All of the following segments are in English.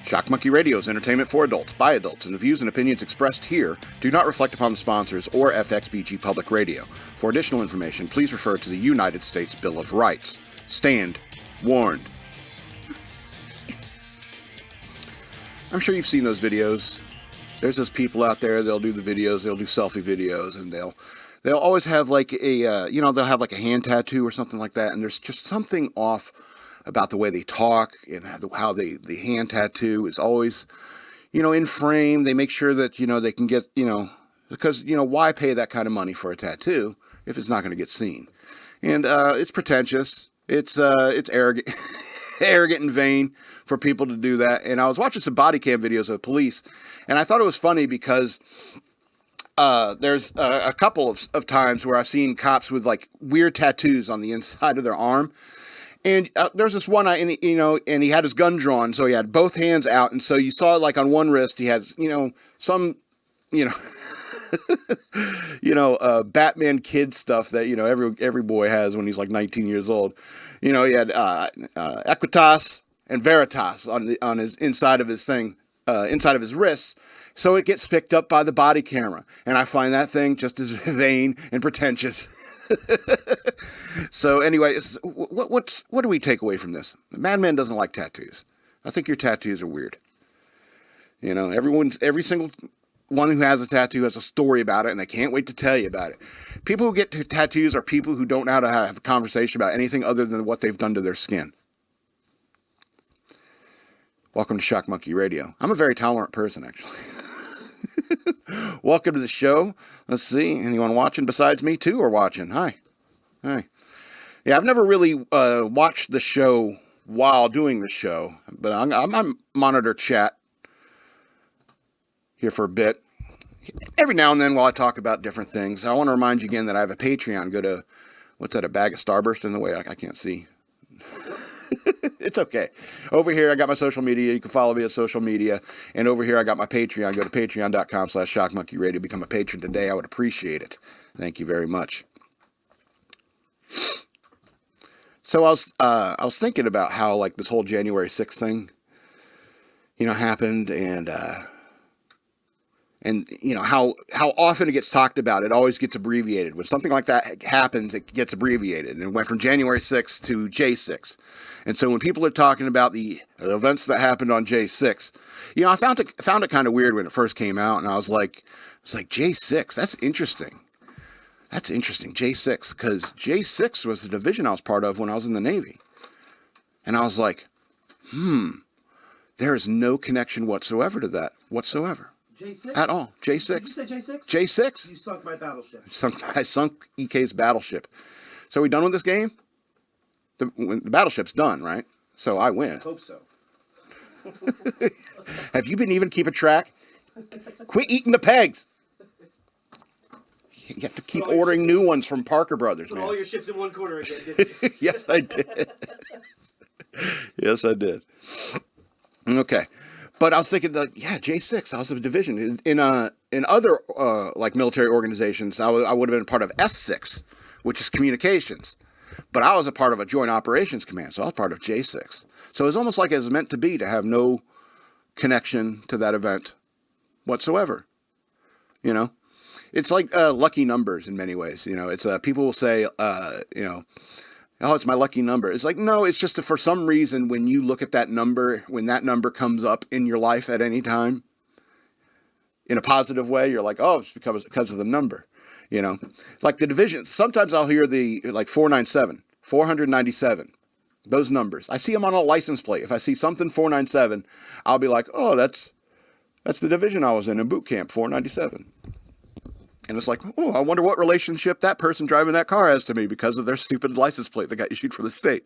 Shock Monkey Radio is entertainment for adults, by adults, and the views and opinions expressed here do not reflect upon the sponsors or FXBG Public Radio. For additional information, please refer to the United States Bill of Rights. Stand warned. I'm sure you've seen those videos. There's those people out there, they'll do the videos, they'll do selfie videos, and they'll always have like a, they'll have like a hand tattoo or something like that, and there's just something off about the way they talk and how the hand tattoo is always, in frame. They make sure that, they can get, because, why pay that kind of money for a tattoo if it's not going to get seen? And it's pretentious. It's arrogant, arrogant and vain for people to do that. And I was watching some body cam videos of police, and I thought it was funny because there's a couple of times where I've seen cops with like weird tattoos on the inside of their arm. And there's this one, and he had his gun drawn, so he had both hands out, and so you saw like on one wrist he had, some, Batman kid stuff that every boy has when he's like 19 years old. He had Equitas and Veritas on his inside of his thing, inside of his wrists, so it gets picked up by the body camera, and I find that thing just as vain and pretentious. So anyway, what do we take away from this? The madman doesn't like tattoos. I think your tattoos are weird. Every single one who has a tattoo has a story about it, and they can't wait to tell you about it. People who get tattoos are people who don't know how to have a conversation about anything other than what they've done to their skin. Welcome to Shock Monkey Radio. I'm a very tolerant person, actually. Welcome to the show. Let's see. Anyone watching besides me too, or watching? Hi. Yeah, I've never really watched the show while doing the show, but I'm monitor chat here for a bit. Every now and then while I talk about different things. I want to remind you again that I have a Patreon. Go to, what's that, a bag of Starburst in the way? I can't see. It's okay. Over here, I got my social media. You can follow me on social media. And over here, I got my Patreon. Go to patreon.com/shockmonkeyradio. Become a patron today. I would appreciate it. Thank you very much. So I was thinking about how like this whole January 6th thing, happened, and how often it gets talked about. It always gets abbreviated. When something like that happens, it gets abbreviated. And it went from January 6th to J6. And so when people are talking about the events that happened on J6, I found it kind of weird when it first came out. And I was like J6, that's interesting. That's interesting, J6. Because J6 was the division I was part of when I was in the Navy. And I was like, there is no connection whatsoever to that, whatsoever. J6? At all. J6. Did you say J6? J6. You sunk my battleship. I sunk EK's battleship. So are we done with this game? The battleship's done, right? So I win. I hope so. Have you been even keeping track? Quit eating the pegs. You have to keep ordering new ones from Parker Brothers, man. Put all your ships in one corner again, didn't you? Yes, I did. Yes, I did. Okay. But I was thinking that, J6, I was a division. In other like military organizations, I would have been part of S6, which is communications. But I was a part of a joint operations command, so I was part of J6. So it was almost like it was meant to be, to have no connection to that event whatsoever. It's like lucky numbers in many ways. It's people will say, oh, it's my lucky number. It's like, no, it's just for some reason when you look at that number, when that number comes up in your life at any time, in a positive way, you're like, oh, it's because of the number. Like the division. Sometimes I'll hear the 497, 497, those numbers. I see them on a license plate. If I see something 497, I'll be like, oh, that's the division I was in boot camp, 497. And it's like, oh, I wonder what relationship that person driving that car has to me because of their stupid license plate that got issued from the state.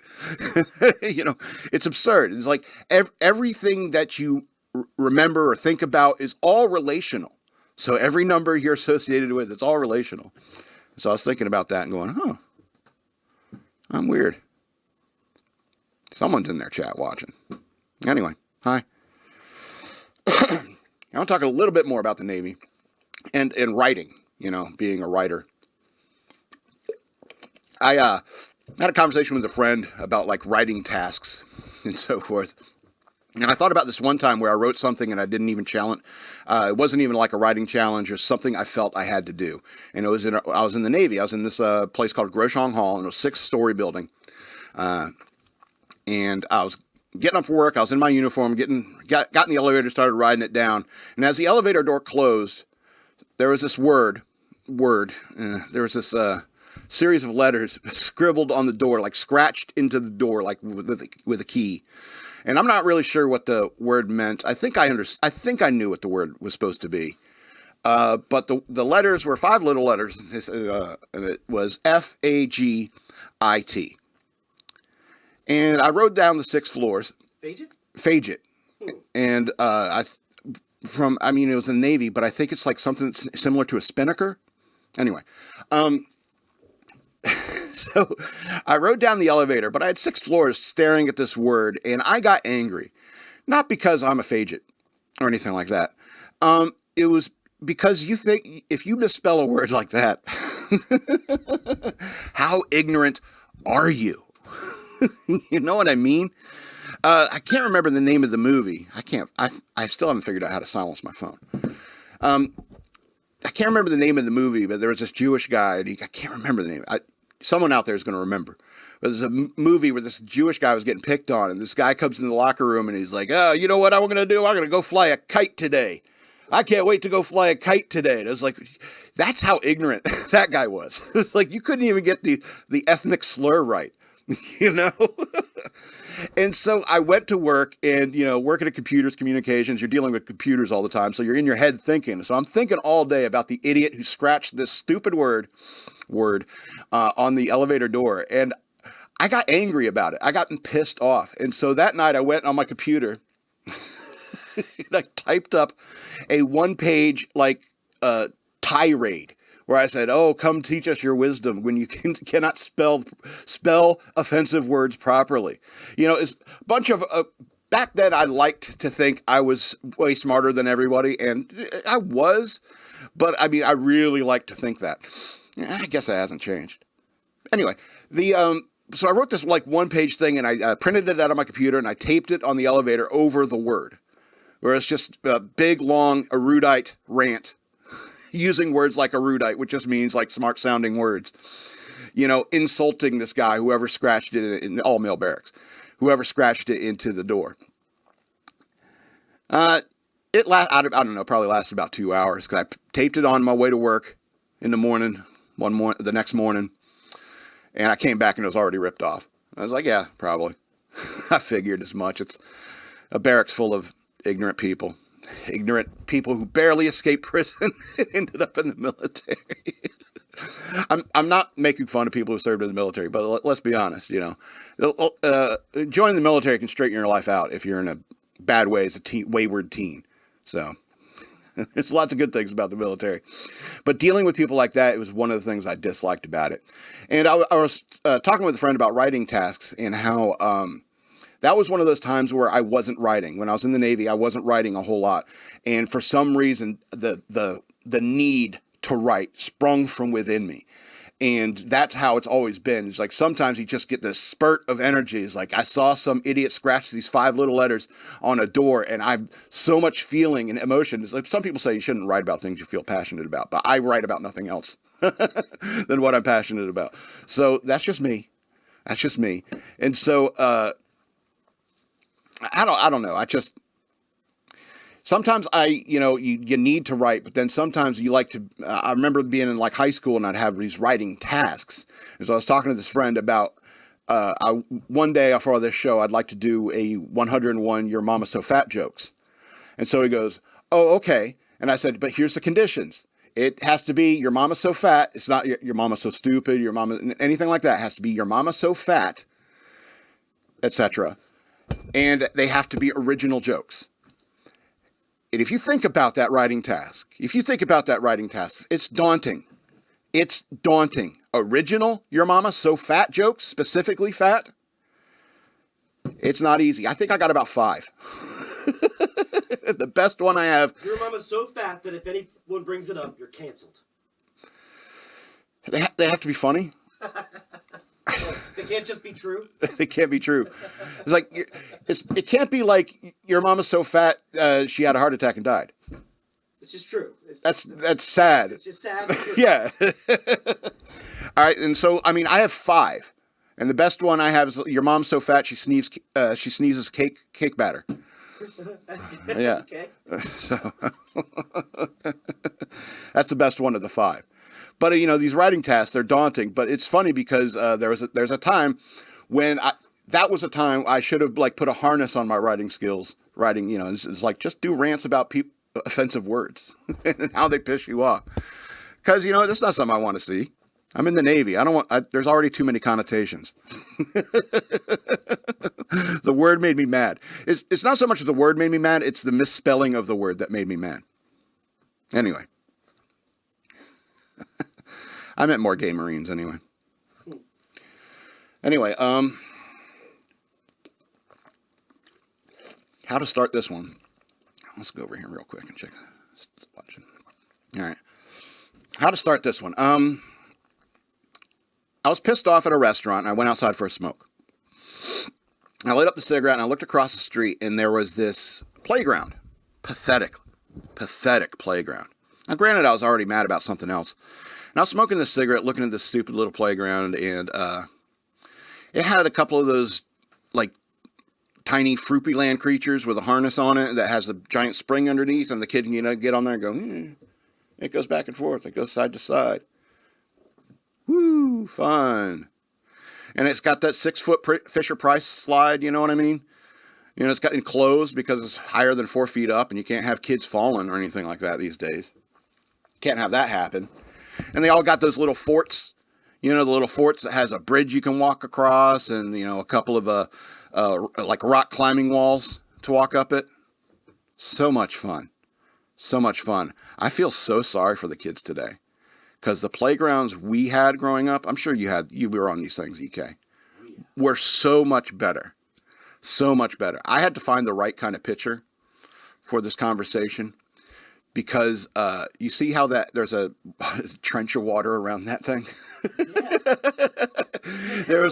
It's absurd. It's like everything that you remember or think about is all relational. So every number you're associated with, it's all relational. So I was thinking about that and going, I'm weird. Someone's in their chat watching. Anyway, hi. I want to talk a little bit more about the Navy and writing, being a writer. I had a conversation with a friend about like writing tasks and so forth. And I thought about this one time where I wrote something and I didn't even challenge. It wasn't even like a writing challenge or something I felt I had to do. And I was in the Navy. I was in this place called Groshong Hall, and it was a 6-story building. And I was getting up for work. I was in my uniform, got in the elevator, started riding it down. And as the elevator door closed, there was this there was this series of letters scribbled on the door, like scratched into the door, like with a key. And I'm not really sure what the word meant. I think I knew what the word was supposed to be. But the letters were 5 little letters. And it was Fagit. And I wrote down the 6 floors. Fagit. And it was in the Navy, but I think it's like something similar to a Spinnaker. Anyway, so I rode down the elevator, but I had 6 floors staring at this word, and I got angry. Not because I'm a faggot or anything like that. It was because you think if you misspell a word like that, how ignorant are you? You know what I mean? I can't remember the name of the movie. I still haven't figured out how to silence my phone. I can't remember the name of the movie, but there was this Jewish guy, and I can't remember the name. Someone out there is going to remember. But there's a movie where this Jewish guy was getting picked on, and this guy comes in the locker room, and he's like, "Oh, you know what I'm going to do? I'm going to go fly a kite today. I can't wait to go fly a kite today." And it was like, that's how ignorant that guy was. It's like you couldn't even get the ethnic slur right, you know? And so I went to work, and, working at computers, communications, you're dealing with computers all the time. So you're in your head thinking. So I'm thinking all day about the idiot who scratched this stupid word on the elevator door. And I got angry about it. I got pissed off. And so that night I went on my computer and I typed up a 1-page tirade where I said, "Oh, come teach us your wisdom when you cannot spell offensive words properly." It's a bunch of back then I liked to think I was way smarter than everybody, and I was, but I really like to think that. I guess that hasn't changed. Anyway, so I wrote this 1-page thing, and I printed it out on my computer, and I taped it on the elevator over the word, where it's just a big, long, erudite rant, using words like erudite, which just means like smart-sounding words, insulting this guy, whoever scratched it in all-male barracks, whoever scratched it into the door. I don't know, probably lasted about 2 hours, because I taped it on my way to work in the morning, the next morning, and I came back and it was already ripped off. I was like, yeah, probably. I figured as much. It's a barracks full of ignorant people who barely escaped prison and ended up in the military. I'm not making fun of people who served in the military, but let's be honest, joining the military can straighten your life out if you're in a bad way as a wayward teen. So there's lots of good things about the military, but dealing with people like that, it was one of the things I disliked about it. And I was talking with a friend about writing tasks and how that was one of those times where I wasn't writing. When I was in the Navy, I wasn't writing a whole lot. And for some reason, the need to write sprung from within me. And that's how it's always been. It's like sometimes you just get this spurt of energy. It's like I saw some idiot scratch these 5 little letters on a door, and I've so much feeling and emotion. It's like some people say you shouldn't write about things you feel passionate about, but I write about nothing else than what I'm passionate about. So that's just me. And so I don't know. Sometimes you need to write, but then sometimes you like to, I remember being in high school and I'd have these writing tasks. And so I was talking to this friend about, one day for this show, I'd like to do a 101 Your Mama So Fat jokes. And so he goes, "Oh, okay." And I said, "But here's the conditions. It has to be your mama so fat. It's not your mama so stupid, your mama, anything like that. It has to be your mama so fat, etc. And they have to be original jokes." And if you think about that writing task, it's daunting. It's daunting. Original, your mama so fat jokes, specifically fat. It's not easy. I think I got about 5. The best one I have. Your mama's so fat that if anyone brings it up, you're canceled. They have to be funny. They can't just be true. They can't be true. It's like it can't be like your mom is so fat she had a heart attack and died. It's just true. That's sad. It's just sad. Yeah. All right, and so I mean I have 5, and the best one I have is your mom's so fat she sneezes cake batter. Yeah. Okay. So that's the best one of the 5. But these writing tasks, they're daunting. But it's funny because there's a time when that was a time I should have like put a harness on my writing skills. Writing, it's like just do rants about offensive words and how they piss you off. Because that's not something I want to see. I'm in the Navy. I don't want. There's already too many connotations. The word made me mad. It's not so much the word made me mad. It's the misspelling of the word that made me mad. Anyway. I meant more gay Marines anyway. Anyway, how to start this one. Let's go over here real quick and check. All right. How to start this one. I was pissed off at a restaurant and I went outside for a smoke. I lit up the cigarette and I looked across the street and there was this playground. Pathetic playground. Now granted, I was already mad about something else. And I was smoking this cigarette, looking at this stupid little playground, and it had a couple of those, like, tiny Fruity Land creatures with a harness on it that has a giant spring underneath, and the kid can get on there and go, It goes back and forth. It goes side to side. Woo, fun. And it's got that 6-foot Fisher-Price slide, you know what I mean? It's got enclosed because it's higher than 4 feet up, and you can't have kids falling or anything like that these days. Can't have that happen. And they all got those little forts, the little forts that has a bridge you can walk across and, a couple of, like rock climbing walls to walk up it. So much fun. So much fun. I feel so sorry for the kids today because the playgrounds we had growing up, I'm sure you were on these things, EK, were so much better. So much better. I had to find the right kind of picture for this conversation. Because you see how there's a trench of water around that thing? Yeah. there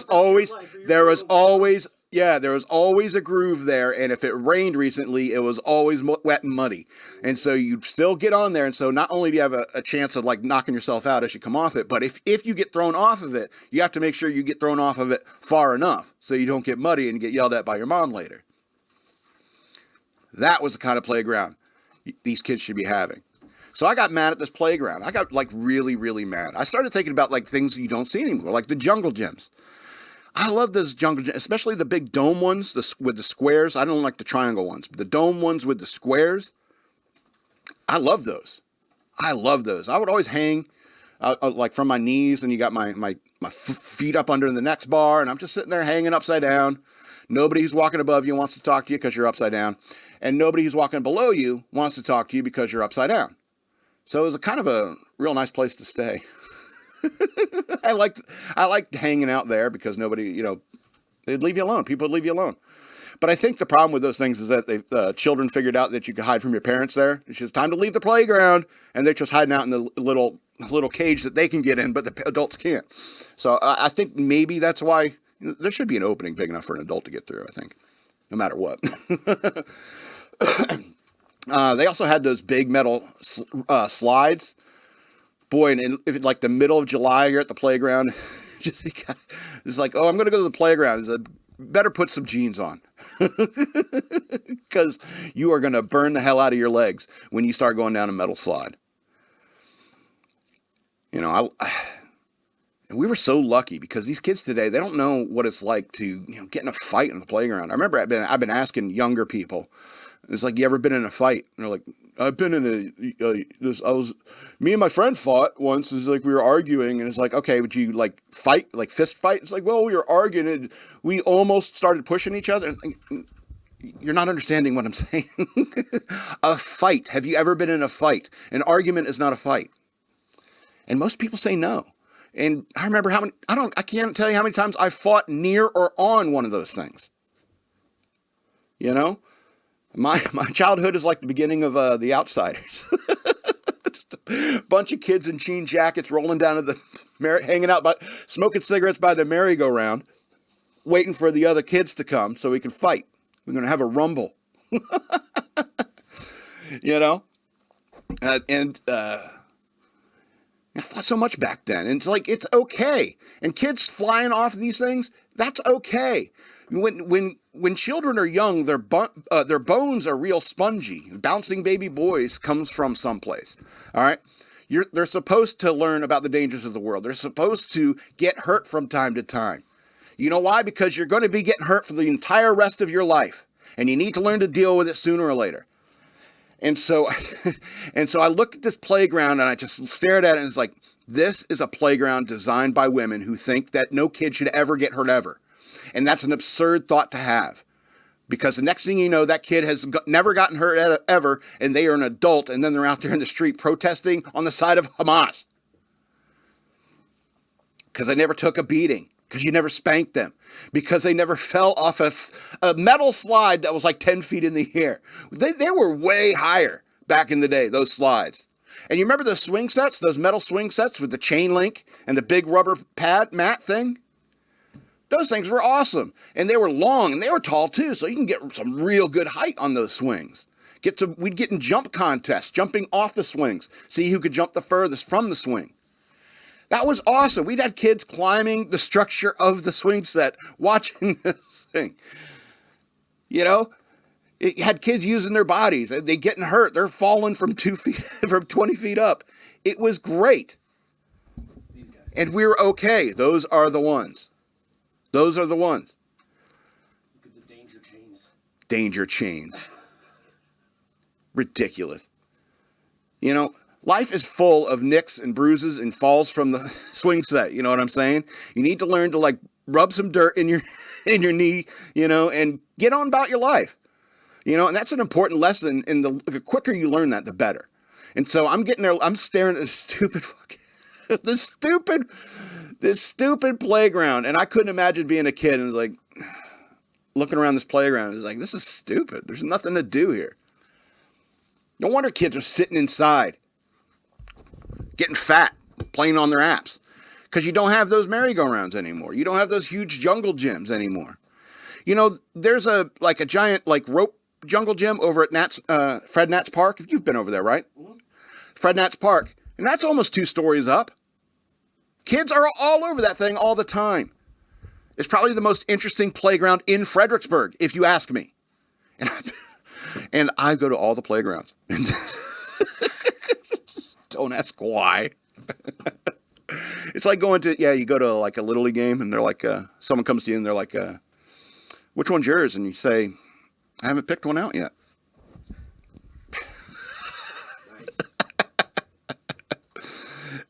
was always a groove there. And if it rained recently, it was always wet and muddy. And so you'd still get on there. And so not only do you have a chance of like knocking yourself out as you come off it, but if you get thrown off of it, you have to make sure you get thrown off of it far enough so you don't get muddy and get yelled at by your mom later. That was the kind of playground these kids should be having. So I got mad at this playground. I got like really, really mad. I started thinking about like things you don't see anymore, like the jungle gyms. I love those jungle gyms, especially the big dome ones with the squares. I don't like the triangle ones, but the dome ones with the squares. I love those. I would always hang like from my knees, and you got my feet up under the next bar, and I'm just sitting there hanging upside down. Nobody who's walking above you wants to talk to you because you're upside down. And nobody who's walking below you wants to talk to you because you're upside down. So it was a kind of a real nice place to stay. I liked hanging out there because nobody, they'd leave you alone. People would leave you alone. But I think the problem with those things is that the children figured out that you could hide from your parents there. It's just time to leave the playground. And they're just hiding out in the little cage that they can get in, but the adults can't. So I think maybe that's why there should be an opening big enough for an adult to get through, I think, no matter what. They also had those big metal slides. Boy, and if it's like the middle of July, you're at the playground. It's like, I'm going to go to the playground. It's better put some jeans on. Because you are going to burn the hell out of your legs when you start going down a metal slide. We were so lucky because these kids today, they don't know what it's like to get in a fight in the playground. I remember I've been asking younger people. It's like, you ever been in a fight? And they're like, I've been in me and my friend fought once. It's like we were arguing, and it's like, okay, would you like fight, like fist fight? It's like, well, we were arguing, and we almost started pushing each other. You're not understanding what I'm saying. A fight. Have you ever been in a fight? An argument is not a fight. And most people say no. And I remember I can't tell you how many times I fought near or on one of those things. My childhood is like the beginning of The Outsiders. Bunch of kids in jean jackets rolling down to the hanging out, smoking cigarettes by the merry-go-round, waiting for the other kids to come so we can fight. We're going to have a rumble. You know? I thought so much back then. And it's like, it's okay. And kids flying off these things, that's okay. When children are young, their bones are real spongy. Bouncing baby boys comes from someplace. All right? They're supposed to learn about the dangers of the world. They're supposed to get hurt from time to time. You know why? Because you're going to be getting hurt for the entire rest of your life. And you need to learn to deal with it sooner or later. And so I looked at this playground and I just stared at it and it's like, this is a playground designed by women who think that no kid should ever get hurt ever. And that's an absurd thought to have. Because the next thing you know, that kid has never gotten hurt ever, and they are an adult, and then they're out there in the street protesting on the side of Hamas. Because they never took a beating. Because you never spanked them. Because they never fell off a metal slide that was like 10 feet in the air. They were way higher back in the day, those slides. And you remember the swing sets, those metal swing sets with the chain link and the big rubber pad mat thing? Those things were awesome. And they were long and they were tall too, so you can get some real good height on those swings. We'd get in jump contests, jumping off the swings, see who could jump the furthest from the swing. That was awesome. We'd had kids climbing the structure of the swing set, watching this thing. You know, it had kids using their bodies. They getting hurt. They're falling from 2 feet, from 20 feet up. It was great. These guys. And we were okay. Those are the ones. Those are the ones. Look at the danger chains. Danger chains. Ridiculous. You know, life is full of nicks and bruises and falls from the swing set. You know what I'm saying? You need to learn to like rub some dirt in your knee, you know, and get on about your life. You know, and that's an important lesson. And the quicker you learn that, the better. And so I'm getting there. I'm staring at this stupid playground. And I couldn't imagine being a kid and like looking around this playground. It's like, this is stupid. There's nothing to do here. No wonder kids are sitting inside, getting fat, playing on their apps. Because you don't have those merry-go-rounds anymore. You don't have those huge jungle gyms anymore. You know, there's a giant rope jungle gym over at Fred Nat's Park. You've been over there, right? Mm-hmm. Fred Nat's Park. And that's almost 2 stories up. Kids are all over that thing all the time. It's probably the most interesting playground in Fredericksburg, if you ask me. And I go to all the playgrounds. Don't ask why. It's like going to, you go to like a Little League game and they're like, someone comes to you and they're like, which one's yours? And you say, I haven't picked one out yet.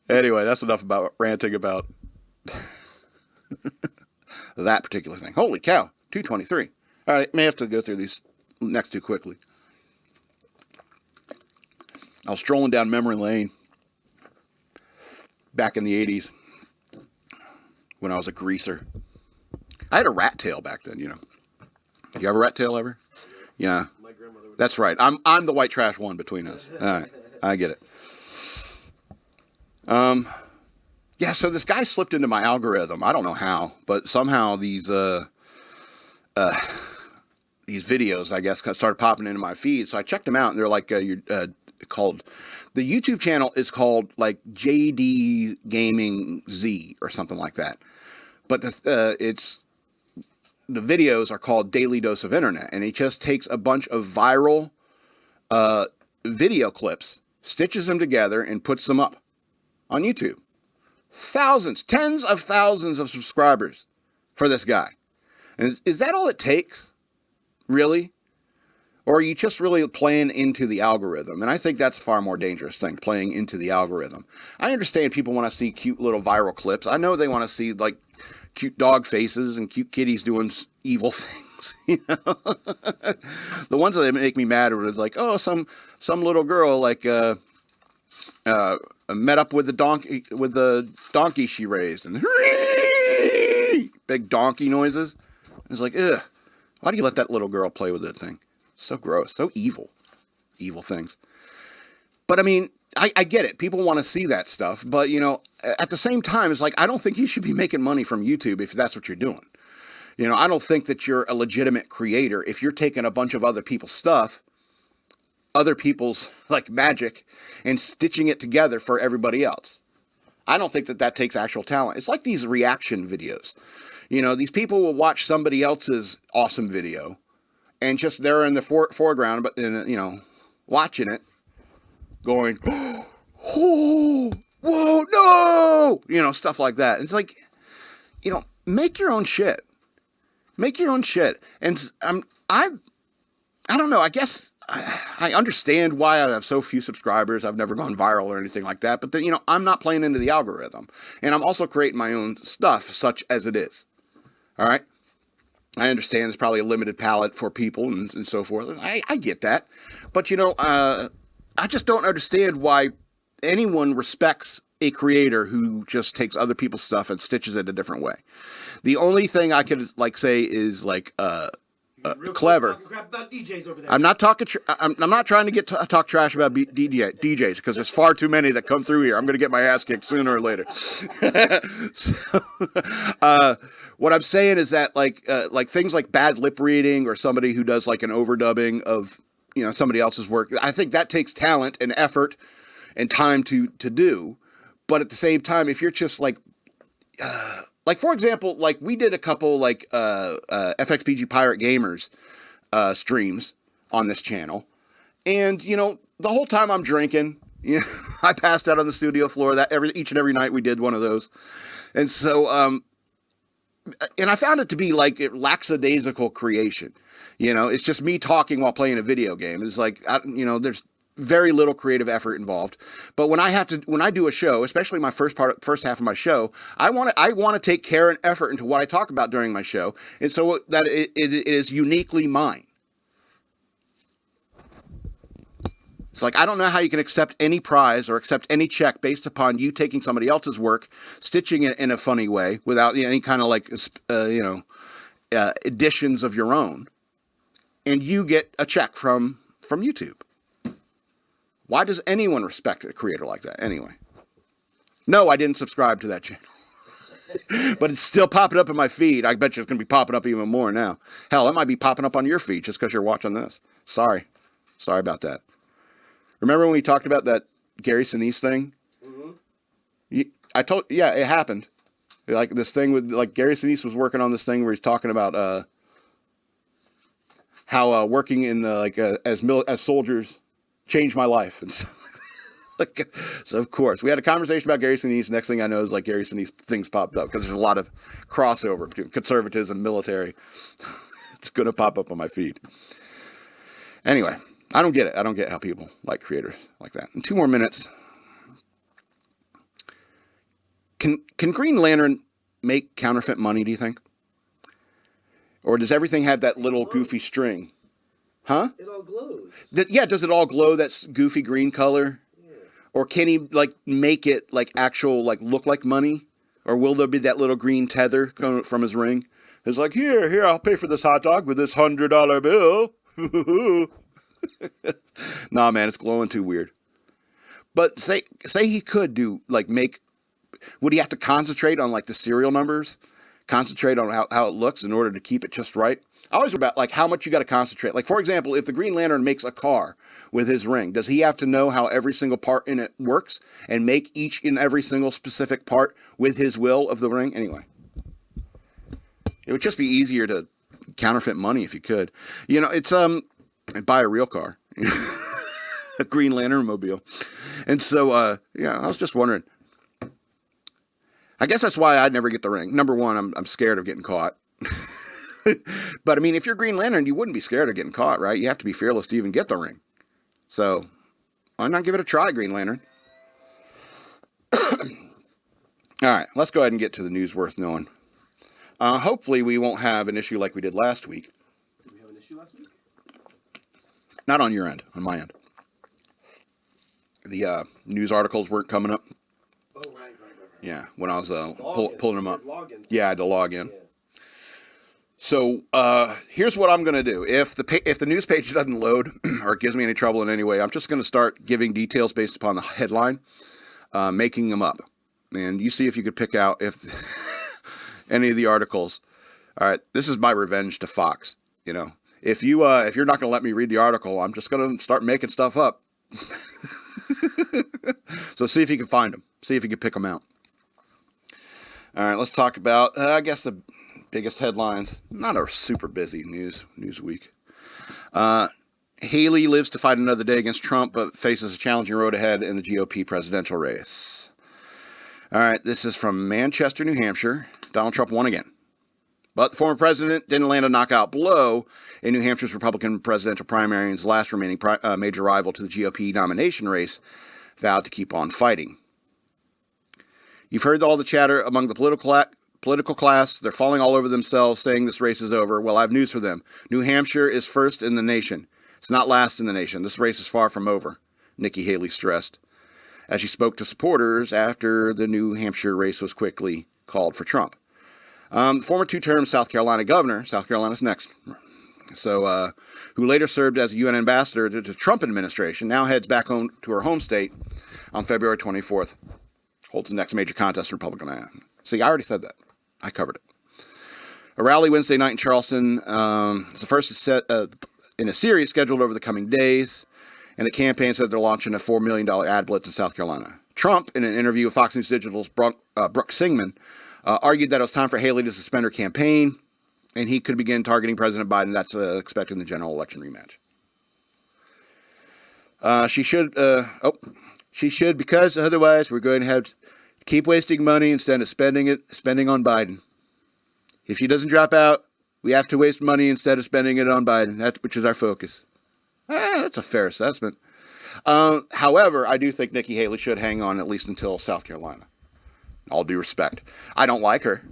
Anyway, that's enough about ranting about that particular thing. Holy cow, 223. All right, may have to go through these next 2 quickly. I was strolling down memory lane back in the 80s when I was a greaser. I had a rat tail back then, you know. You have a rat tail ever? Yeah. My grandmother would. That's right. I'm the white trash one between us. All right. I get it. Yeah, so this guy slipped into my algorithm. I don't know how, but somehow these videos, I guess, started popping into my feed. So I checked them out, and they're like, called, the YouTube channel is called like JD Gaming Z or something like that. But the videos are called Daily Dose of Internet, and he just takes a bunch of viral video clips, stitches them together, and puts them up on YouTube. Thousands, tens of thousands of subscribers for this guy. And is that all it takes? Really? Or are you just really playing into the algorithm? And I think that's a far more dangerous thing, playing into the algorithm. I understand people want to see cute little viral clips. I know they want to see like cute dog faces and cute kitties doing evil things. You know? The ones that make me mad are like, oh, some little girl like met up with the donkey she raised, and big donkey noises. It's like, ugh, why do you let that little girl play with that thing? So gross, so evil things. But I mean, I get it. People want to see that stuff. But, you know, at the same time, it's like, I don't think you should be making money from YouTube if that's what you're doing. You know, I don't think that you're a legitimate creator if you're taking a bunch of other people's stuff, other people's like magic, and stitching it together for everybody else. I don't think that takes actual talent. It's like these reaction videos. You know, these people will watch somebody else's awesome video and just they're in the foreground, but you know, watching it, going, oh, whoa, no, you know, stuff like that. It's like, you know, make your own shit. Make your own shit. And I don't know. I guess I understand why I have so few subscribers. I've never gone viral or anything like that. But, you know, I'm not playing into the algorithm. And I'm also creating my own stuff, such as it is. All right? I understand there's probably a limited palette for people and so forth. I get that. But, you know, I just don't understand why anyone respects a creator who just takes other people's stuff and stitches it a different way. The only thing I could like say is like clever. About DJs over there. I'm not talking. I'm not trying to talk trash about DJs because there's far too many that come through here. I'm going to get my ass kicked sooner or later. So, what I'm saying is that like things like bad lip reading or somebody who does like an overdubbing of, you know, somebody else's work. I think that takes talent and effort and time to do. But at the same time, if you're just like for example, like we did a couple like FXBG Pirate Gamers streams on this channel, and you know, the whole time I'm drinking, you know, I passed out on the studio floor each and every night we did one of those, and so and I found it to be like lackadaisical creation. You know, it's just me talking while playing a video game. It's like, you know, there's very little creative effort involved. But when I do a show, especially my first half of my show, I want to take care and effort into what I talk about during my show, and so that it is uniquely mine. It's like, I don't know how you can accept any prize or accept any check based upon you taking somebody else's work, stitching it in a funny way without any kind of like, you know, additions of your own, and you get a check from YouTube. Why does anyone respect a creator like that anyway? No, I didn't subscribe to that channel. But it's still popping up in my feed. I bet you it's going to be popping up even more now. Hell, it might be popping up on your feed just because you're watching this. Sorry. Sorry about that. Remember when we talked about that Gary Sinise thing? Mm-hmm. Yeah, it happened. Like this thing with, like, Gary Sinise was working on this thing where he's talking about how working in as soldiers changed my life. And so, so of course we had a conversation about Gary Sinise. Next thing I know is like Gary Sinise things popped up because there's a lot of crossover between conservatism, military. It's going to pop up on my feed. Anyway, I don't get it. I don't get how people like creators like that. In 2 more minutes. Can Green Lantern make counterfeit money, do you think? Or does everything have that little goofy string? Huh? It all glows. Yeah, does it all glow that goofy green color? Yeah. Or can he like make it like actual like look like money? Or will there be that little green tether coming from his ring? It's like, here, I'll pay for this hot dog with this $100 bill. Nah, man, it's glowing too weird. But say he could do like would he have to concentrate on like the serial numbers? Concentrate on how it looks in order to keep it just right? I always about like how much you got to concentrate. Like, for example, if the Green Lantern makes a car with his ring, does he have to know how every single part in it works and make each and every single specific part with his will of the ring? Anyway, it would just be easier to counterfeit money if you could. You know, it's buy a real car, a Green Lantern mobile. And so, yeah, I was just wondering. I guess that's why I'd never get the ring. Number one, I'm scared of getting caught. But I mean, if you're Green Lantern, you wouldn't be scared of getting caught, right? You have to be fearless to even get the ring. So why not give it a try, Green Lantern? All right, let's go ahead and get to the news worth knowing. Hopefully we won't have an issue like we did last week. Did we have an issue last week? Not on your end, on my end. The news articles weren't coming up. Oh, right. Yeah, when I was pulling them up. Yeah, I had to log in. Yeah. So here's what I'm going to do. If the news page doesn't load or it gives me any trouble in any way, I'm just going to start giving details based upon the headline, making them up. And you see if you could pick out if any of the articles. All right, this is my revenge to Fox. You know, if you're not going to let me read the article, I'm just going to start making stuff up. So see if you can find them. See if you can pick them out. All right, let's talk about, I guess, the biggest headlines. Not a super busy news week. Haley lives to fight another day against Trump, but faces a challenging road ahead in the GOP presidential race. All right, this is from Manchester, New Hampshire. Donald Trump won again. But the former president didn't land a knockout blow in New Hampshire's Republican presidential primary, and his last remaining major rival to the GOP nomination race vowed to keep on fighting. You've heard all the chatter among the political class. They're falling all over themselves, saying this race is over. Well, I have news for them. New Hampshire is first in the nation. It's not last in the nation. This race is far from over, Nikki Haley stressed, as she spoke to supporters after the New Hampshire race was quickly called for Trump. Former two-term South Carolina governor, South Carolina's next, so who later served as a UN ambassador to the Trump administration, now heads back home to her home state on February 24th. Holds the next major contest Republican. See, I already said that. I covered it. A rally Wednesday night in Charleston is the first in a series scheduled over the coming days, and the campaign said they're launching a $4 million ad blitz in South Carolina. Trump, in an interview with Fox News Digital's Brooke Singman, argued that it was time for Haley to suspend her campaign, and he could begin targeting President Biden. That's expected in the general election rematch. She should, because otherwise we're going to have to keep wasting money instead of spending on Biden. If she doesn't drop out, we have to waste money instead of spending it on Biden, which is our focus. That's a fair assessment. However, I do think Nikki Haley should hang on at least until South Carolina. All due respect. I don't like her.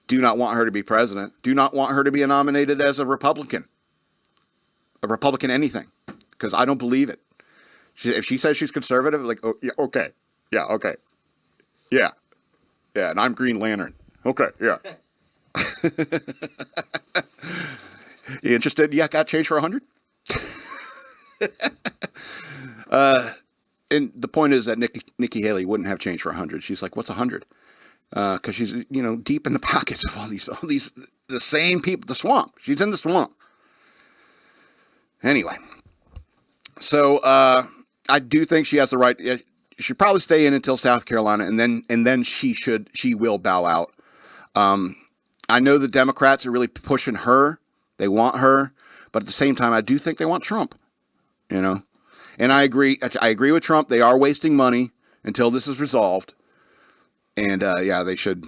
Do not want her to be president. Do not want her to be nominated as a Republican. A Republican anything. Because I don't believe it. If she says she's conservative, like, oh, yeah, okay. Yeah, okay. Yeah. Yeah, and I'm Green Lantern. Okay, yeah. You interested? Yeah, got change for 100? And the point is that Nikki Haley wouldn't have change for 100. She's like, what's 100? Because she's, deep in the pockets of all these, the same people, the swamp. She's in the swamp. Anyway. So, I do think she has the right. She should probably stay in until South Carolina, and then she will bow out. I know the Democrats are really pushing her. They want her, but at the same time, I do think they want Trump. And I agree. I agree with Trump. They are wasting money until this is resolved. And yeah, they should.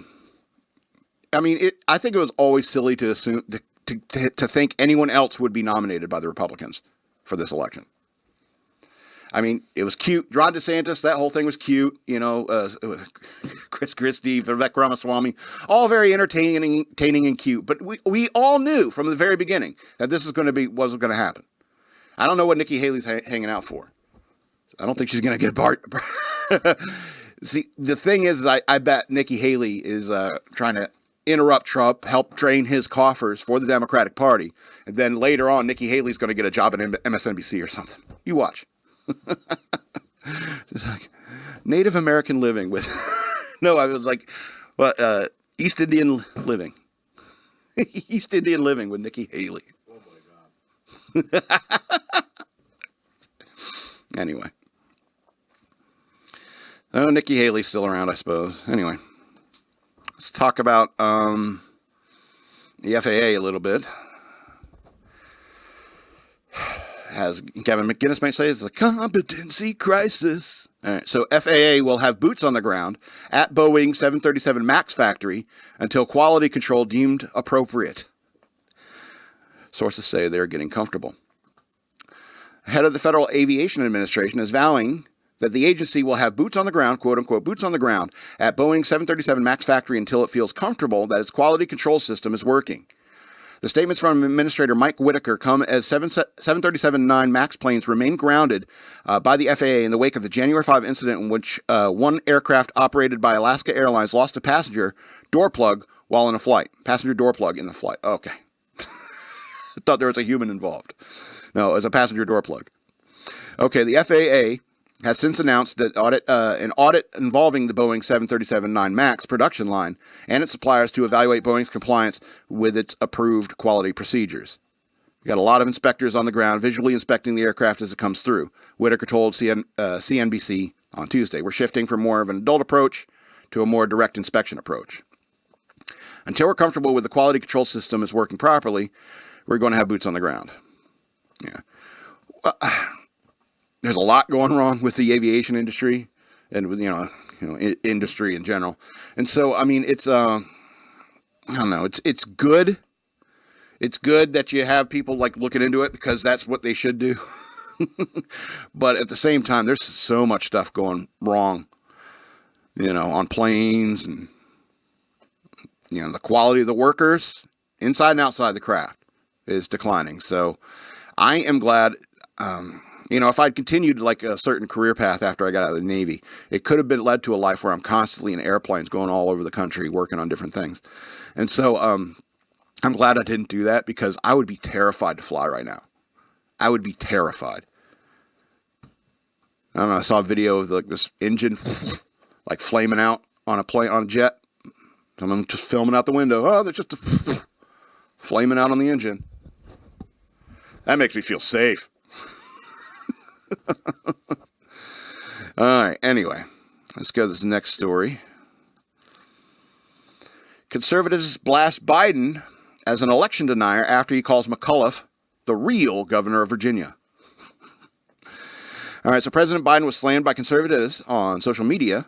I mean, I think it was always silly to assume to think anyone else would be nominated by the Republicans for this election. I mean, it was cute. Ron DeSantis, that whole thing was cute. Chris Christie, Vivek Ramaswamy, all very entertaining and cute. But we all knew from the very beginning that this wasn't going to happen. I don't know what Nikki Haley's hanging out for. I don't think she's going to get Bart. See, the thing is, I bet Nikki Haley is trying to interrupt Trump, help drain his coffers for the Democratic Party. And then later on, Nikki Haley's going to get a job at MSNBC or something. You watch. Just like Native American living with no, I was like, East Indian living. East Indian living with Nikki Haley. Oh my God. Anyway. Oh, Nikki Haley's still around, I suppose. Anyway. Let's talk about the FAA a little bit. As Kevin McGinnis might say, it's a competency crisis. All right, so FAA will have boots on the ground at Boeing 737 MAX factory until quality control deemed appropriate. Sources say they're getting comfortable. Head of the Federal Aviation Administration is vowing that the agency will have boots on the ground, quote unquote, boots on the ground at Boeing 737 MAX factory until it feels comfortable that its quality control system is working. The statements from Administrator Mike Whitaker come as 737-9 MAX planes remain grounded by the FAA in the wake of the January 5 incident in which one aircraft operated by Alaska Airlines lost a passenger door plug while in a flight. Passenger door plug in the flight. Okay. I thought there was a human involved. No, it was a passenger door plug. Okay, the FAA has since announced that an audit involving the Boeing 737-9 MAX production line and its suppliers to evaluate Boeing's compliance with its approved quality procedures. We got a lot of inspectors on the ground visually inspecting the aircraft as it comes through. Whitaker told CNBC on Tuesday, we're shifting from more of an adult approach to a more direct inspection approach. Until we're comfortable with the quality control system is working properly, we're going to have boots on the ground. Yeah. Well, there's a lot going wrong with the aviation industry and with, industry in general. And so, I mean, it's, I don't know, it's good. It's good that you have people like looking into it because that's what they should do. But at the same time, there's so much stuff going wrong, on planes and, the quality of the workers inside and outside the craft is declining. So I am glad, if I'd continued like a certain career path after I got out of the Navy, it could have led to a life where I'm constantly in airplanes going all over the country working on different things. And so, I'm glad I didn't do that because I would be terrified to fly right now. I would be terrified. I don't know. I saw a video of this engine like flaming out on a jet. Someone just filming out the window. Oh, there's just flaming out on the engine. That makes me feel safe. All right. Anyway, let's go to this next story. Conservatives blast Biden as an election denier after he calls McAuliffe the real governor of Virginia. All right, so President Biden was slammed by conservatives on social media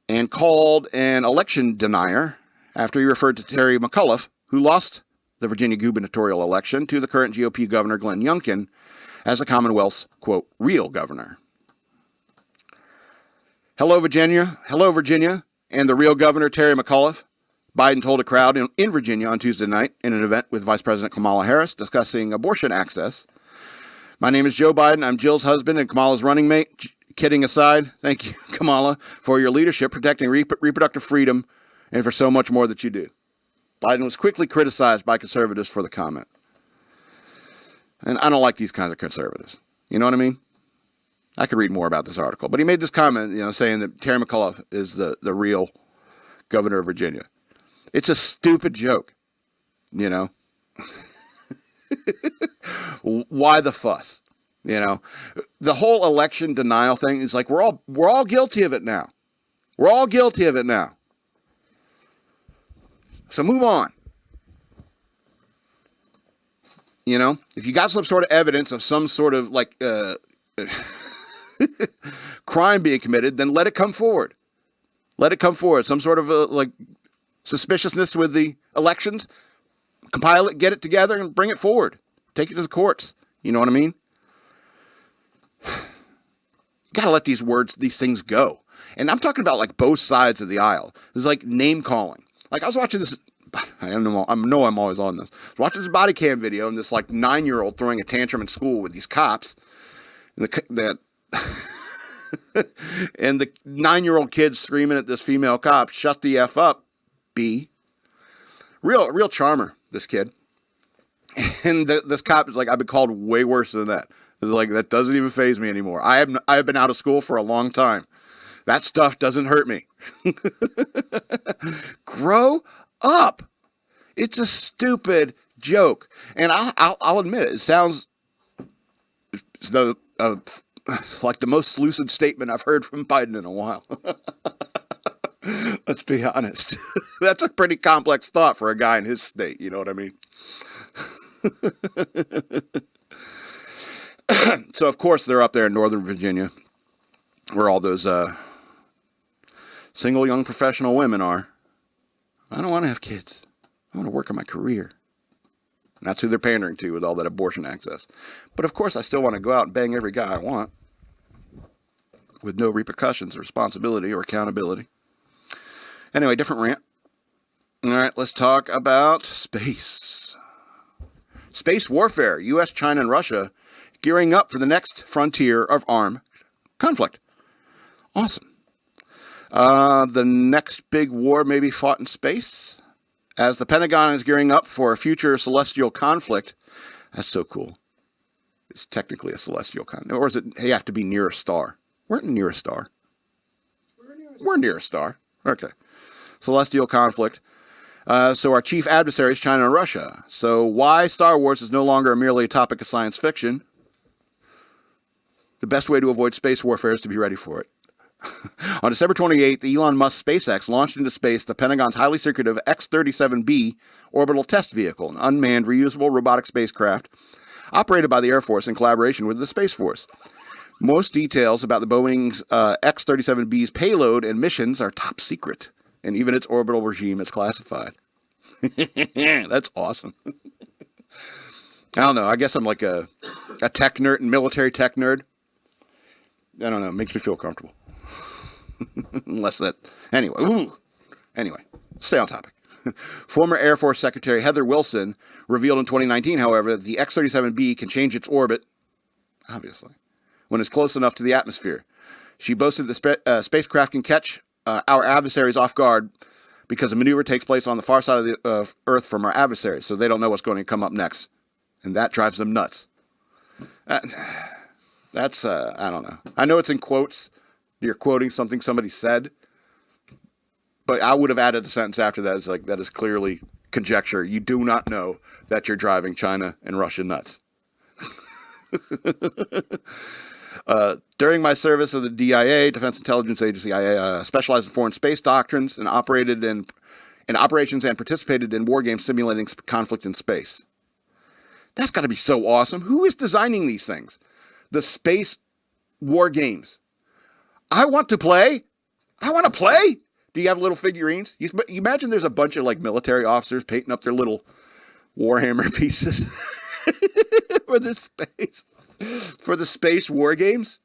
and called an election denier after he referred to Terry McAuliffe, who lost the Virginia gubernatorial election to the current GOP governor Glenn Youngkin, as the Commonwealth's, quote, real governor. Hello, Virginia, and the real governor, Terry McAuliffe. Biden told a crowd in Virginia on Tuesday night in an event with Vice President Kamala Harris discussing abortion access. My name is Joe Biden. I'm Jill's husband and Kamala's running mate. Kidding aside, thank you, Kamala, for your leadership protecting reproductive freedom and for so much more that you do. Biden was quickly criticized by conservatives for the comment. And I don't like these kinds of conservatives. You know what I mean? I could read more about this article. But he made this comment, saying that Terry McAuliffe is the real governor of Virginia. It's a stupid joke, Why the fuss? The whole election denial thing is like we're all guilty of it now. We're all guilty of it now. So move on. If you got some sort of evidence of some sort of like crime being committed, then let it come forward. Let it come forward. Some sort of suspiciousness with the elections, compile it, get it together, and bring it forward. Take it to the courts. You know what I mean? You got to let these things go. And I'm talking about like both sides of the aisle. There's like name calling. Like I was watching this. I know I'm always on this. I was watching this body cam video and this like 9-year-old throwing a tantrum in school with these cops. And and the 9-year-old kid screaming at this female cop, "Shut the F up, B." Real charmer, this kid. And this cop is like, I've been called way worse than that. It's like, that doesn't even faze me anymore. I have been out of school for a long time. That stuff doesn't hurt me. Grow up. It's a stupid joke. And I'll admit it. It sounds like the most lucid statement I've heard from Biden in a while. Let's be honest. That's a pretty complex thought for a guy in his state. You know what I mean? So, of course, they're up there in Northern Virginia where all those single young professional women are. I don't want to have kids. I want to work on my career. And that's who they're pandering to with all that abortion access. But, of course, I still want to go out and bang every guy I want with no repercussions or responsibility or accountability. Anyway, different rant. All right, let's talk about space. Space warfare. U.S., China, and Russia gearing up for the next frontier of armed conflict. Awesome. The next big war may be fought in space. As the Pentagon is gearing up for a future celestial conflict. That's so cool. It's technically a celestial conflict. Or is it, you have to be near a star? We're near a star. We're near a star. Okay. Celestial conflict. So our chief adversaries, China and Russia. So why Star Wars is no longer merely a topic of science fiction. The best way to avoid space warfare is to be ready for it. On December 28th, Elon Musk's SpaceX launched into space the Pentagon's highly secretive X-37B orbital test vehicle, an unmanned, reusable robotic spacecraft operated by the Air Force in collaboration with the Space Force. Most details about the Boeing's X-37B's payload and missions are top secret, and even its orbital regime is classified. That's awesome. I don't know. I guess I'm like a tech nerd, military tech nerd. I don't know. It makes me feel comfortable. Unless that... Anyway, stay on topic. Former Air Force Secretary Heather Wilson revealed in 2019, however, that the X-37B can change its orbit, obviously, when it's close enough to the atmosphere. She boasted the spacecraft can catch our adversaries off guard because a maneuver takes place on the far side of the Earth from our adversaries, so they don't know what's going to come up next. And that drives them nuts. That's, I don't know. I know it's in quotes. You're quoting something somebody said. But I would have added a sentence after that. It's like, that is clearly conjecture. You do not know that you're driving China and Russia nuts. During my service of the DIA, Defense Intelligence Agency, I specialized in foreign space doctrines and operated in operations and participated in war games simulating conflict in space. That's got to be so awesome. Who is designing these things? The space war games. I want to play. I want to play. Do you have little figurines? You imagine there's a bunch of like military officers painting up their little Warhammer pieces for the space war games.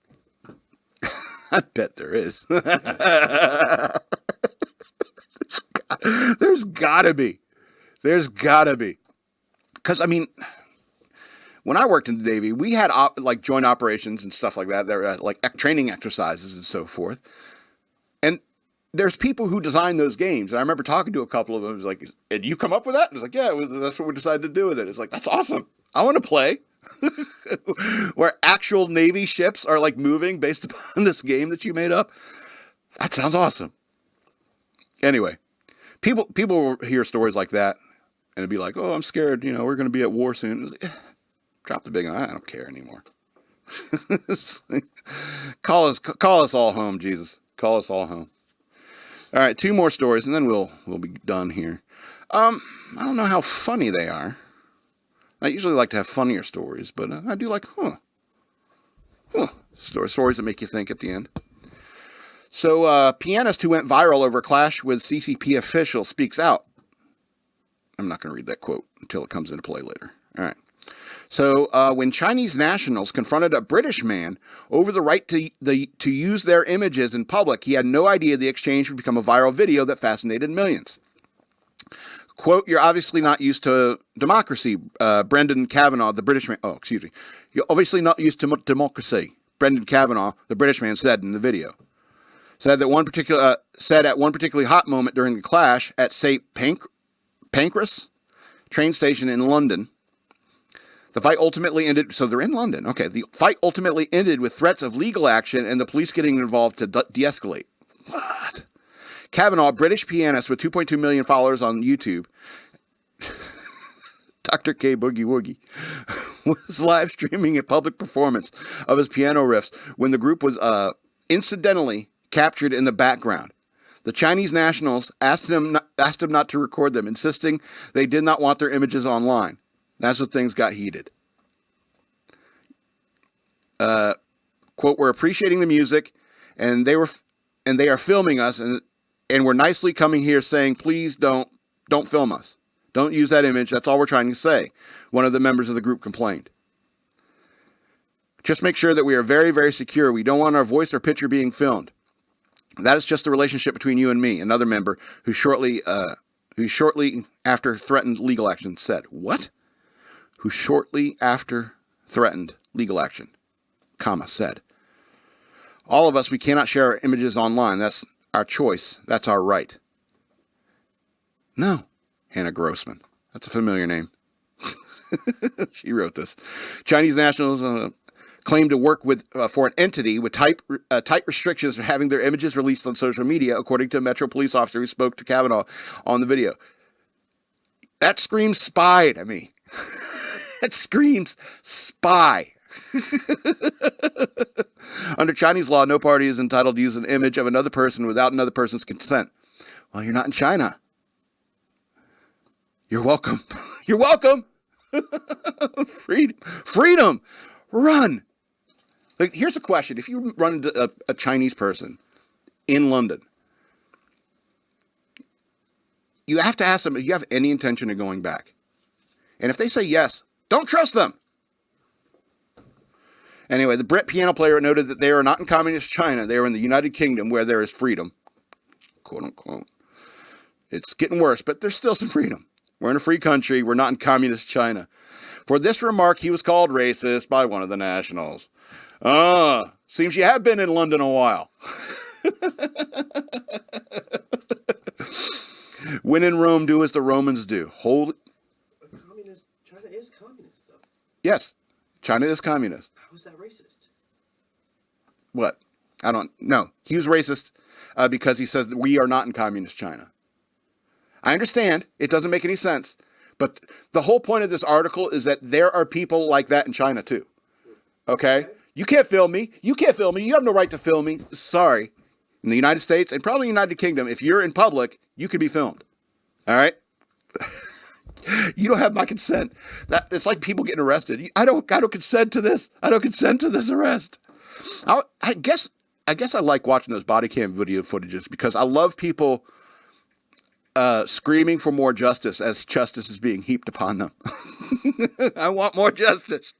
I bet there is. There's gotta be. There's gotta be. Because I mean, when I worked in the Navy, we had like joint operations and stuff like that. There were like training exercises and so forth. And there's people who design those games. And I remember talking to a couple of them. It was like, "Did you come up with that?" And I was like, "Yeah, that's what we decided to do with it." It's like, that's awesome. I want to play. Where actual Navy ships are like moving based upon this game that you made up. That sounds awesome. Anyway, people will hear stories like that and it'd be like, "Oh, I'm scared. You know, we're going to be at war soon." Like, drop the big one. I don't care anymore. Call us all home, Jesus. Call us all home. All right, 2 more stories, and then we'll be done here. I don't know how funny they are. I usually like to have funnier stories, but I do like, stories that make you think at the end. So, pianist who went viral over a clash with CCP officials speaks out. I'm not going to read that quote until it comes into play later. All right. So, when Chinese nationals confronted a British man over the right to use their images in public, he had no idea the exchange would become a viral video that fascinated millions. Quote, "You're obviously not used to democracy," Brendan Kavanaugh, the British man. Oh, excuse me. "You're obviously not used to democracy," Brendan Kavanaugh, the British man, said in the video. Said at one particularly hot moment during the clash at St. Pancras train station in London. The fight ultimately ended. So they're in London. Okay. The fight ultimately ended with threats of legal action and the police getting involved to de-escalate. What? Kavanaugh, British pianist with 2.2 million followers on YouTube, Dr. K Boogie Woogie, was live streaming a public performance of his piano riffs when the group was incidentally captured in the background. The Chinese nationals asked him not to record them, insisting they did not want their images online. That's when things got heated. Quote, "We're appreciating the music, and they are filming us, and we're nicely coming here saying, please don't film us. Don't use that image. That's all we're trying to say," one of the members of the group complained. "Just make sure that we are very, very secure. We don't want our voice or picture being filmed. That is just a relationship between you and me," another member who shortly after threatened legal action said. What? Who shortly after threatened legal action, said. "All of us, we cannot share our images online. That's our choice. That's our right. No, Hannah Grossman. That's a familiar name. She wrote this. Chinese nationals claim to work with for an entity with tight restrictions for having their images released on social media, according to a Metro police officer who spoke to Kavanaugh on the video. That screams spy to me. That screams spy. Under Chinese law, no party is entitled to use an image of another person without another person's consent. Well, you're not in China. You're welcome. You're welcome. Freedom. Run. Like, here's a question. If you run into a Chinese person in London, you have to ask them if you have any intention of going back. And if they say yes, don't trust them. Anyway, the Brit piano player noted that they are not in communist China. They are in the United Kingdom where there is freedom. Quote unquote. It's getting worse, but there's still some freedom. We're in a free country. We're not in communist China. For this remark, he was called racist by one of the nationals. Seems you have been in London a while. When in Rome, do as the Romans do. China is communist, though. Yes, China is communist. How is that racist? What? I don't know. He was racist because he says that we are not in communist China. I understand. It doesn't make any sense. But the whole point of this article is that there are people like that in China, too. Okay? You can't film me. You can't film me. You have no right to film me. Sorry. In the United States and probably the United Kingdom, if you're in public, you could be filmed. All right? You don't have my consent. It's like people getting arrested. I don't consent to this. I don't consent to this arrest. I guess I like watching those body cam video footages because I love people screaming for more justice as justice is being heaped upon them. I want more justice.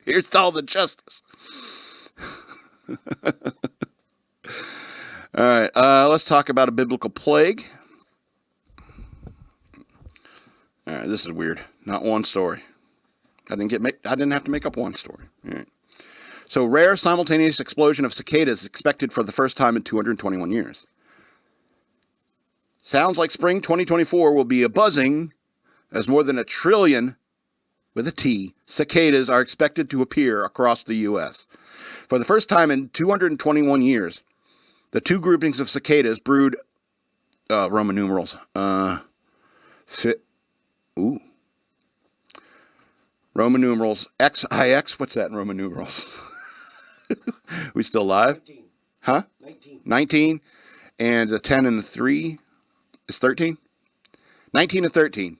Here's all the justice. All right, let's talk about a biblical plague. All right, this is weird. Not one story. I didn't have to make up one story. All right. So, rare simultaneous explosion of cicadas expected for the first time in 221 years. Sounds like spring 2024 will be a buzzing, as more than 1 trillion, with a T, cicadas are expected to appear across the U.S. For the first time in 221 years, the two groupings of cicadas brood, Roman numerals, Roman numerals, XIX, what's that in Roman numerals? We still live? 19. Huh? 19. And a 10 and a 3 is 13? 19 and 13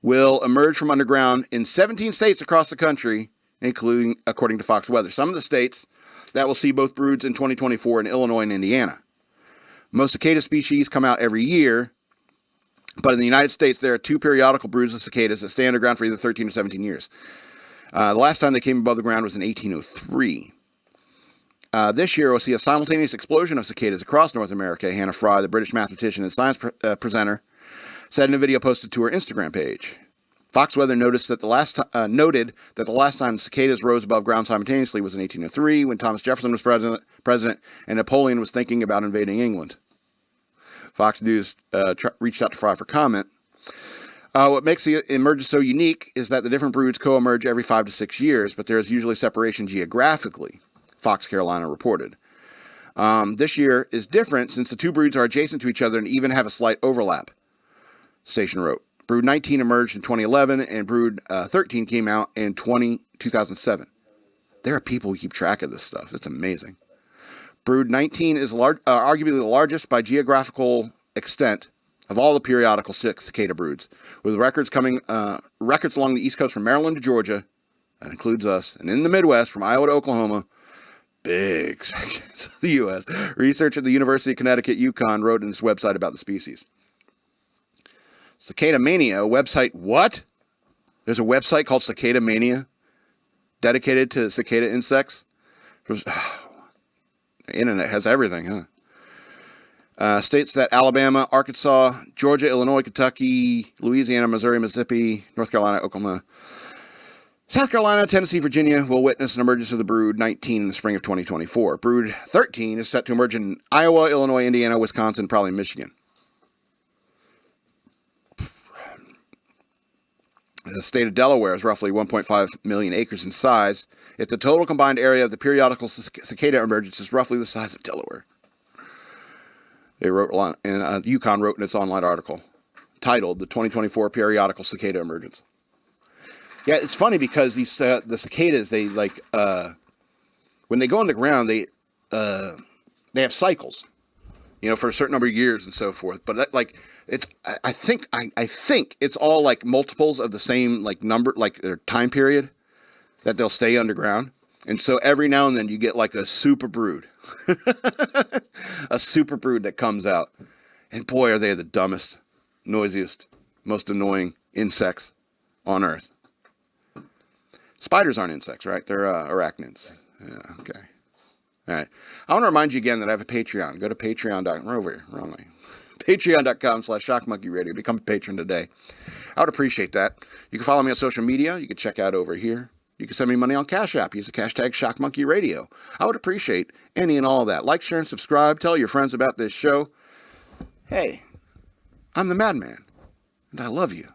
will emerge from underground in 17 states across the country, including, according to Fox Weather. Some of the states that will see both broods in 2024 in Illinois and Indiana. Most cicada species come out every year, but in the United States, there are 2 periodical broods of cicadas that stay underground for either 13 or 17 years. The last time they came above the ground was in 1803. This year, we'll see a simultaneous explosion of cicadas across North America. Hannah Fry, the British mathematician and science presenter, said in a video posted to her Instagram page. Fox Weather noted that the last time cicadas rose above ground simultaneously was in 1803, when Thomas Jefferson was president and Napoleon was thinking about invading England. Fox News reached out to Fry for comment. What makes the emergence so unique is that the different broods co-emerge every 5 to 6 years, but there is usually separation geographically, Fox Carolina reported. This year is different since the two broods are adjacent to each other and even have a slight overlap, station wrote. Brood 19 emerged in 2011, and Brood 13 came out in 2007. There are people who keep track of this stuff. It's amazing. Brood 19 is arguably the largest by geographical extent of all the periodical cicada broods, with records along the East Coast from Maryland to Georgia, that includes us, and in the Midwest from Iowa to Oklahoma, big sections of the U.S. Research at the University of Connecticut, UConn, wrote in its website about the species. Cicada Mania, a website, what? There's a website called Cicada Mania, dedicated to cicada insects? The internet has everything, huh? States that Alabama, Arkansas, Georgia, Illinois, Kentucky, Louisiana, Missouri, Mississippi, North Carolina, Oklahoma, South Carolina, Tennessee, Virginia will witness an emergence of the Brood 19 in the spring of 2024. Brood 13 is set to emerge in Iowa, Illinois, Indiana, Wisconsin, probably Michigan. The state of Delaware is roughly 1.5 million acres in size. If the total combined area of the periodical cicada emergence is roughly the size of Delaware. They wrote, and Yukon wrote in its online article, titled "The 2024 Periodical Cicada Emergence." Yeah, it's funny because these the cicadas, they like when they go on the ground, they have cycles, for a certain number of years and so forth. But like it's, I think it's all like multiples of the same like number, like their time period that they'll stay underground. And so every now and then you get like a super brood, a super brood that comes out, and boy, are they the dumbest, noisiest, most annoying insects on Earth. Spiders aren't insects, right? They're arachnids. Yeah, okay. All right. I want to remind you again that I have a Patreon. Go to patreon.com. We're over here. Wrong way. Patreon.com/shockmonkeyradio. Become a patron today. I would appreciate that. You can follow me on social media. You can check out over here. You can send me money on Cash App. Use the hashtag shockmonkeyradio. I would appreciate any and all of that. Like, share, and subscribe. Tell your friends about this show. Hey, I'm the Madman, and I love you.